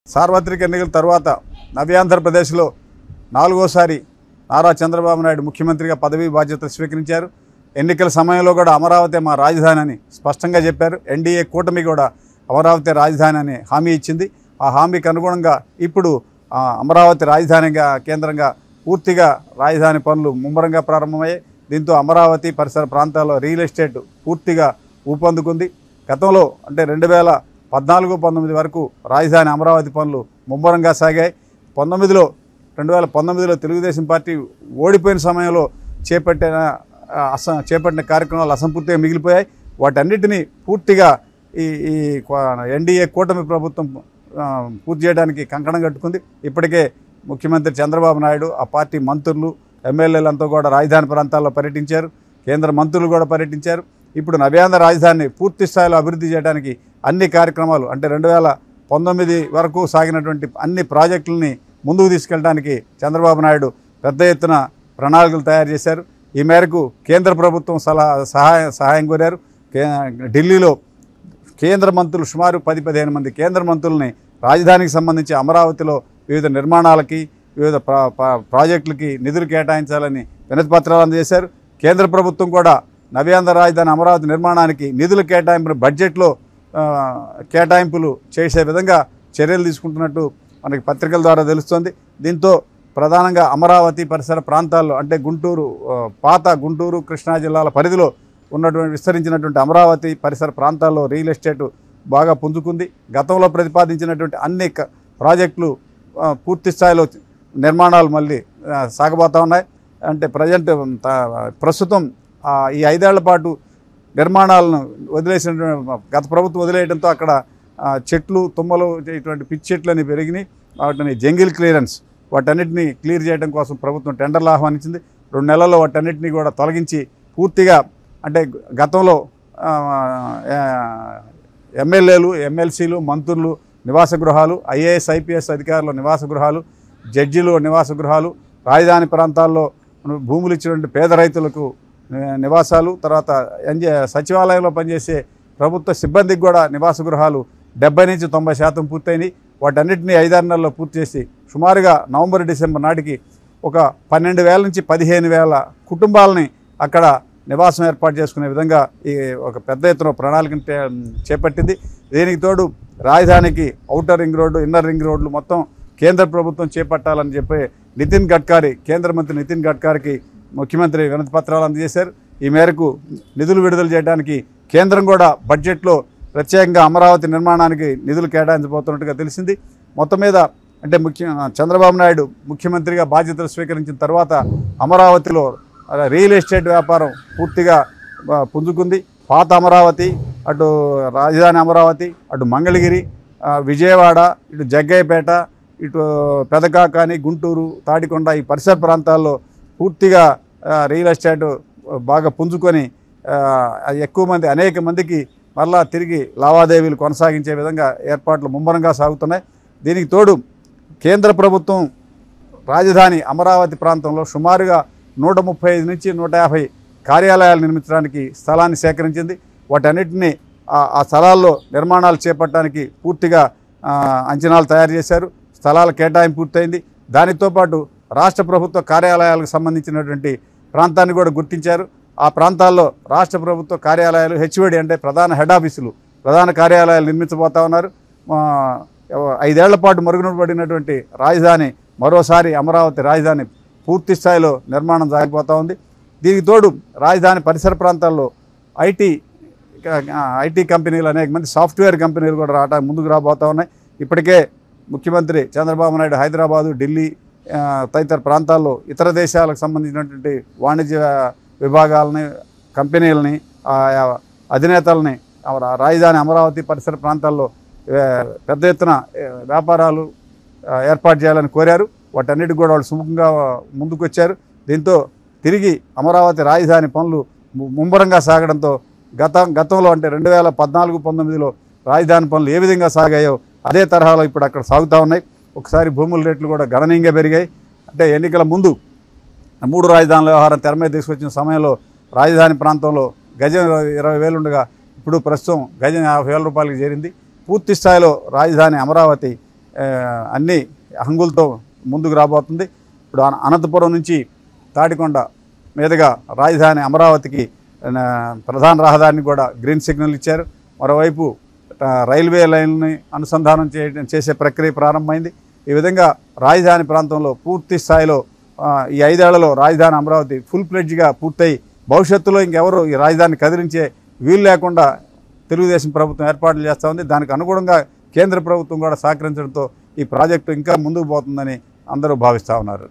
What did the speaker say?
సార్వత్రిక ఎన్నికల తర్వాత నవ్యాంధ్రప్రదేశ్లో నాలుగోసారి నారా చంద్రబాబు నాయుడు ముఖ్యమంత్రిగా పదవీ బాధ్యతలు స్వీకరించారు. ఎన్నికల సమయంలో కూడా అమరావతి మా రాజధాని అని స్పష్టంగా చెప్పారు. ఎన్డీఏ కూటమి కూడా అమరావతి రాజధాని అని హామీ ఇచ్చింది. ఆ హామీకి అనుగుణంగా ఇప్పుడు అమరావతి రాజధానిగా కేంద్రంగా పూర్తిగా రాజధాని పనులు ముమ్మరంగా ప్రారంభమయ్యాయి. దీంతో అమరావతి పరిసర ప్రాంతాల్లో రియల్ ఎస్టేట్ పూర్తిగా ఊపందుకుంది. గతంలో అంటే 2014-19 వరకు రాజధాని అమరావతి పనులు ముమ్మరంగా సాగాయి. 2019లో తెలుగుదేశం పార్టీ ఓడిపోయిన సమయంలో చేపట్టిన కార్యక్రమాలు అసంపూర్తిగా మిగిలిపోయాయి. వాటన్నిటినీ పూర్తిగా ఈ ఎన్డీఏ కూటమి ప్రభుత్వం పూర్తి చేయడానికి కంకణం కట్టుకుంది. ఇప్పటికే ముఖ్యమంత్రి చంద్రబాబు నాయుడు ఆ పార్టీ మంత్రులు ఎమ్మెల్యేలంతా కూడా రాజధాని ప్రాంతాల్లో పర్యటించారు. కేంద్ర మంత్రులు కూడా పర్యటించారు. ఇప్పుడు నవ్యాంధ్ర రాజధానిని పూర్తి స్థాయిలో అభివృద్ధి చేయడానికి అన్ని కార్యక్రమాలు అంటే 2019 వరకు సాగినటువంటి అన్ని ప్రాజెక్టులని ముందుకు తీసుకెళ్ళడానికి చంద్రబాబు నాయుడు పెద్ద ఎత్తున ప్రణాళికలు తయారు చేశారు. ఈ మేరకు కేంద్ర ప్రభుత్వం సహాయం కోరారు. ఢిల్లీలో కేంద్ర మంత్రులు సుమారు 10-15 మంది కేంద్ర మంత్రులని రాజధానికి సంబంధించి అమరావతిలో వివిధ నిర్మాణాలకి వివిధ ప్రాజెక్టులకి నిధులు కేటాయించాలని వినతి పత్రాలు అందజేశారు. కేంద్ర ప్రభుత్వం కూడా నవ్యాంధ్ర రాజధాని అమరావతి నిర్మాణానికి నిధుల కేటాయింపును బడ్జెట్లో కేటాయింపులు చేసే విధంగా చర్యలు తీసుకుంటున్నట్టు మనకి పత్రికల ద్వారా తెలుస్తోంది. దీంతో ప్రధానంగా అమరావతి పరిసర ప్రాంతాల్లో అంటే పాత గుంటూరు కృష్ణా జిల్లాల పరిధిలో ఉన్నటువంటి విస్తరించినటువంటి అమరావతి పరిసర ప్రాంతాల్లో రియల్ ఎస్టేట్ బాగా పుంజుకుంది. గతంలో ప్రతిపాదించినటువంటి అన్ని ప్రాజెక్టులు పూర్తి స్థాయిలో నిర్మాణాలు మళ్ళీ సాగబోతూ ఉన్నాయి. అంటే ప్రస్తుతం ఈ 5 ఏళ్ల పాటు నిర్మాణాలను వదిలేసిన గత ప్రభుత్వం వదిలేయడంతో అక్కడ చెట్లు తుమ్మలు ఇటువంటి పిచ్చి చెట్లని పెరిగినాయి. వాటిని జంగిల్ క్లియరెన్స్ వాటన్నిటిని క్లియర్ చేయడం కోసం ప్రభుత్వం టెండర్లు ఆహ్వానించింది. 2 నెలల్లో వాటన్నిటిని కూడా తొలగించి పూర్తిగా అంటే గతంలో ఎమ్మెల్యేలు ఎమ్మెల్సీలు మంత్రులు నివాస గృహాలు, ఐఏఎస్ ఐపీఎస్ అధికారుల నివాస గృహాలు, జడ్జీలు నివాస గృహాలు, రాజధాని ప్రాంతాల్లో భూములు ఇచ్చినటువంటి పేద రైతులకు నివాసాలు, తర్వాత సచివాలయంలో పనిచేసే ప్రభుత్వ సిబ్బందికి కూడా నివాస గృహాలు 70-90% పూర్తయినాయి. వాటన్నిటినీ 5-6 నెలల్లో పూర్తి చేసి సుమారుగా నవంబర్-డిసెంబర్ నాటికి ఒక 12,000 నుంచి 15,000 కుటుంబాలని అక్కడ నివాసం ఏర్పాటు చేసుకునే విధంగా ఈ ఒక పెద్ద ఎత్తున ప్రణాళికను చేపట్టింది. దీనికి తోడు రాజధానికి outer ring road, inner ring రోడ్లు మొత్తం కేంద్ర ప్రభుత్వం చేపట్టాలని చెప్పి కేంద్ర మంత్రి నితిన్ గడ్కరీకి ముఖ్యమంత్రి వినతి పత్రాలు అందజేశారు. ఈ మేరకు నిధులు విడుదల చేయడానికి కేంద్రం కూడా బడ్జెట్లో ప్రత్యేకంగా అమరావతి నిర్మాణానికి నిధులు కేటాయించబోతున్నట్టుగా తెలిసింది. మొత్తం మీద అంటే చంద్రబాబు నాయుడు ముఖ్యమంత్రిగా బాధ్యతలు స్వీకరించిన తర్వాత అమరావతిలో రియల్ ఎస్టేట్ వ్యాపారం పూర్తిగా పుంజుకుంది. పాత అమరావతి, అటు రాజధాని అమరావతి, అటు మంగళగిరి, విజయవాడ, ఇటు జగ్గయ్యపేట, ఇటు పెదకాకాని, గుంటూరు, తాడికొండ ఈ పరిసర ప్రాంతాల్లో పూర్తిగా రియల్ ఎస్టేట్ బాగా పుంజుకొని అనేక మందికి మరలా తిరిగి లావాదేవీలు కొనసాగించే విధంగా ఏర్పాట్లు ముమ్మరంగా సాగుతున్నాయి. దీనికి తోడు కేంద్ర ప్రభుత్వం రాజధాని అమరావతి ప్రాంతంలో సుమారుగా 135 నుంచి 150 కార్యాలయాలు నిర్మించడానికి స్థలాన్ని సేకరించింది. వాటన్నిటినీ ఆ స్థలాల్లో నిర్మాణాలు చేపట్టడానికి పూర్తిగా అంచనాలు తయారు చేశారు. స్థలాల కేటాయింపు పూర్తయింది. దానితో పాటు రాష్ట్ర ప్రభుత్వ కార్యాలయాలకు సంబంధించినటువంటి ప్రాంతాన్ని కూడా గుర్తించారు. ఆ ప్రాంతాల్లో రాష్ట్ర ప్రభుత్వ కార్యాలయాలు హెచ్ఓడి అంటే ప్రధాన హెడ్ ఆఫీసులు, ప్రధాన కార్యాలయాలు నిర్మించబోతా ఉన్నారు. 5 ఏళ్ల పాటు మరుగున పడినటువంటి రాజధాని మరోసారి అమరావతి రాజధాని పూర్తి స్థాయిలో నిర్మాణం సాగిపోతూ ఉంది. దీనికి తోడు రాజధాని పరిసర ప్రాంతాల్లో ఐటీ కంపెనీలు, అనేక మంది సాఫ్ట్వేర్ కంపెనీలు కూడా ముందుకు రాబోతూ ఉన్నాయి. ఇప్పటికే ముఖ్యమంత్రి చంద్రబాబు నాయుడు హైదరాబాదు, ఢిల్లీ తదితర ప్రాంతాల్లో ఇతర దేశాలకు సంబంధించినటువంటి వాణిజ్య విభాగాలని, కంపెనీలని, అధినేతలని రాజధాని అమరావతి పరిసర ప్రాంతాల్లో పెద్ద ఎత్తున వ్యాపారాలు ఏర్పాటు చేయాలని కోరారు. వాటన్నిటికి కూడా వాళ్ళు సుముఖంగా ముందుకు వచ్చారు. దీంతో తిరిగి అమరావతి రాజధాని పనులు ముమ్మరంగా సాగడంతో గతంలో అంటే 2014-19లో రాజధాని పనులు ఏ విధంగా సాగాయో అదే తరహాలో ఇప్పుడు అక్కడ సాగుతూ ఉన్నాయి. ఒకసారి భూముల రేట్లు కూడా గణనీయంగా పెరిగాయి. అంటే ఎన్నికల ముందు 3 రాజధానుల వ్యవహారం తెర మీద తీసుకొచ్చిన సమయంలో రాజధాని ప్రాంతంలో గజం 20,000 ఉండగా ఇప్పుడు ప్రస్తుతం గజం 50,000 రూపాయలకు చేరింది. పూర్తి స్థాయిలో రాజధాని అమరావతి అన్ని హంగులతో ముందుకు రాబోతుంది. ఇప్పుడు అనంతపురం నుంచి తాడికొండ మీదుగా రాజధాని అమరావతికి ప్రధాన రహదారిని కూడా గ్రీన్ సిగ్నల్ ఇచ్చారు. మరోవైపు రైల్వే లైన్ని అనుసంధానం చేసే ప్రక్రియ ప్రారంభమైంది. ఈ విధంగా రాజధాని ప్రాంతంలో పూర్తి స్థాయిలో ఈ 5 ఏళ్లలో రాజధాని అమరావతి ఫుల్ ప్లెడ్జ్గా పూర్తయి భవిష్యత్తులో ఇంకెవరు ఈ రాజధాని కదిలించే వీలు లేకుండా తెలుగుదేశం ప్రభుత్వం ఏర్పాట్లు చేస్తూ ఉంది. దానికి అనుగుణంగా కేంద్ర ప్రభుత్వం కూడా సహకరించడంతో ఈ ప్రాజెక్టు ఇంకా ముందుకు పోతుందని అందరూ భావిస్తూ ఉన్నారు.